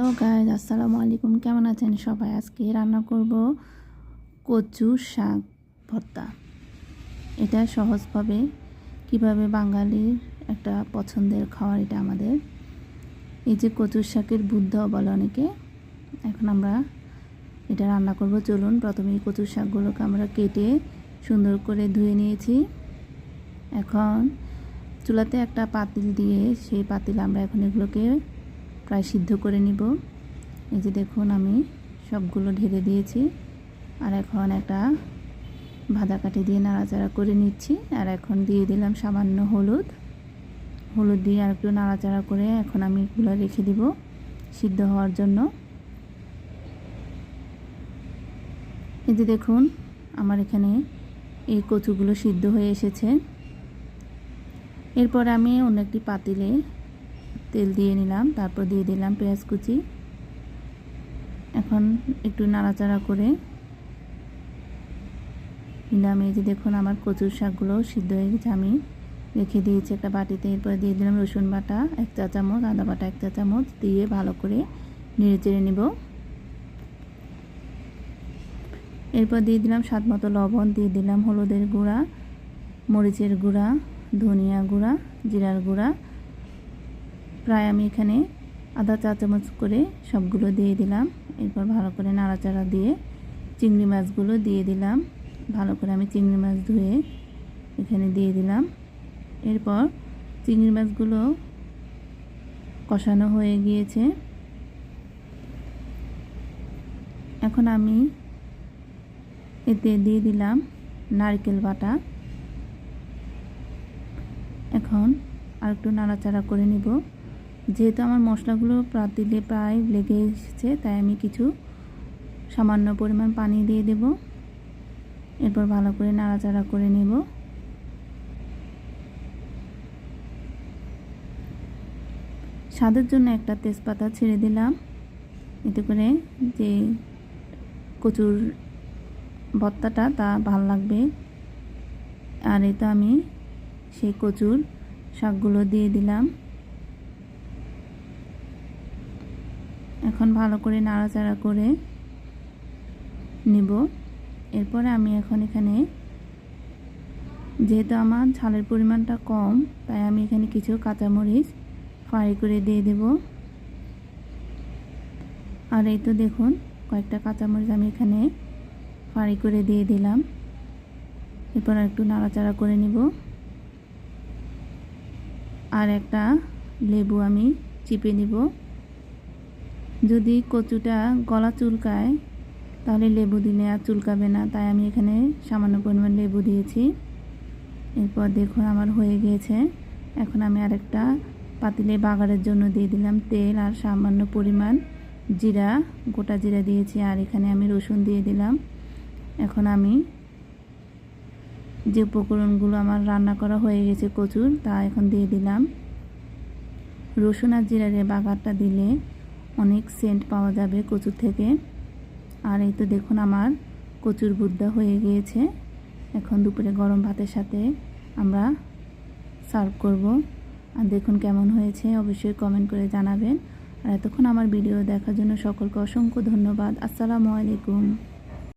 Hello guys, আসসালামু আলাইকুম। কেমন আছেন সবাই? আজকে রান্না করব কচু শাক ভর্তা। এটা সহজভাবে কিভাবে বাঙালির একটা পছন্দের খাবার এটা আমাদের। এই যে কচু শাকের বুদ্ধ বলে অনেকে। এখন আমরা এটা রান্না করব। চলুন, প্রথমে এই কচু শাকগুলোকে আমরা কেটে সুন্দর করে ধুয়ে নিয়েছি। এখন চুলাতে একটা পাতিল দিয়ে সেই পাতিল আমরা এখন এগুলোকে প্রায় সিদ্ধ করে নিব। এই যে দেখুন, আমি সবগুলো ঢেলে দিয়েছি। আর এখন একটা ভাজা কাঠি দিয়ে নাড়াচাড়া করে নিচ্ছি। আর এখন দিয়ে দিলাম সামান্য হলুদ দিয়ে আর একটু নাড়াচাড়া করে এখন আমি এগুলো রেখে দিব সিদ্ধ হওয়ার জন্য। এই যে দেখুন, আমার এখানে এই কচুগুলো সিদ্ধ হয়ে এসেছে। এরপর আমি অন্য একটি পাতিলে তেল দিয়ে নিলাম, তারপর দিয়ে দিলাম পেঁয়াজ কুচি। এখন একটু নাড়াচাড়া করে নিলাম। এই যে দেখুন, আমার কচুর শাকগুলো সিদ্ধ হয়ে গেছে, আমি রেখে দিয়েছি একটা বাটিতে। এরপর দিয়ে দিলাম রসুন বাটা 1 চা চামচ, আদা বাটা 1 চা চামচ দিয়ে ভালো করে নেড়ে চেড়ে নেব। এরপর দিয়ে দিলাম স্বাদ মতো লবণ, দিয়ে দিলাম হলুদের গুঁড়া, মরিচের গুঁড়া, ধনিয়া গুঁড়া, জিরার গুঁড়া। প্রায় আমি এখানে আধা চা চামচ করে সবগুলো দিয়ে দিলাম। এরপর ভালো করে নাড়াচাড়া দিয়ে চিংড়ি মাছগুলো দিয়ে দিলাম। ভালো করে আমি চিংড়ি মাছ ধুয়ে এখানে দিয়ে দিলাম। এরপর চিংড়ি মাছগুলো কষানো হয়ে গিয়েছে। এখন আমি এতে দিয়ে দিলাম নারকেল বাটা। এখন আর একটু নাড়াচাড়া করে নিব। যেহেতু আমার মশলাগুলো দিলে প্রায় লেগে এসেছে, তাই আমি কিছু সামান্য পরিমাণ পানি দিয়ে দেব। এরপর ভালো করে নাড়াচাড়া করে নেব। স্বাদের জন্য একটা তেজপাতা ছেড়ে দিলাম, এতে করে যে কচুর ভর্তাটা তা ভালো লাগবে। আর এটা আমি সেই কচুর শাকগুলো দিয়ে দিলাম। এখন ভালো করে নাড়াচাড়া করে নিব। এরপরে আমি এখন এখানে, যেহেতু আমার ঝালের পরিমাণটা কম, তাই আমি এখানে কিছু কাঁচামরিচ ফাড়ি করে দিয়ে দেব। আর এই তো দেখুন, কয়েকটা কাঁচামরিচ আমি এখানে ফাড়ি করে দিয়ে দিলাম। এরপর একটু নাড়াচাড়া করে নিব। আর একটা লেবু আমি চিপে নিব। যদি কচুটা গলা চুলকায় তাহলে লেবু দিলে আর চুলকাবে না, তাই আমি এখানে সামান্য পরিমাণ লেবু দিয়েছি। এরপর দেখুন আমার হয়ে গিয়েছে। এখন আমি আরেকটা পাতিলে বাগারের জন্য দিয়ে দিলাম তেল আর সামান্য পরিমাণ জিরা, গোটা জিরা দিয়েছি। আর এখানে আমি রসুন দিয়ে দিলাম। এখন আমি যে উপকরণগুলো আমার রান্না করা হয়ে গেছে কচুর, তা এখন দিয়ে দিলাম। রসুন আর জিরার বাগারটা দিলে অনেক সেন্ট পাওয়া যাবে কচুর থেকে। আর এই তো দেখুন, আমার কচুর বুদ্ধা হয়ে গিয়েছে। এখন দুপুরে গরম ভাতের সাথে আমরা সার্ভ করব। আর দেখুন কেমন হয়েছে, অবশ্যই কমেন্ট করে জানাবেন। আর এতক্ষণ আমার ভিডিও দেখার জন্য সকলকে অসংখ্য ধন্যবাদ। আসসালামু আলাইকুম।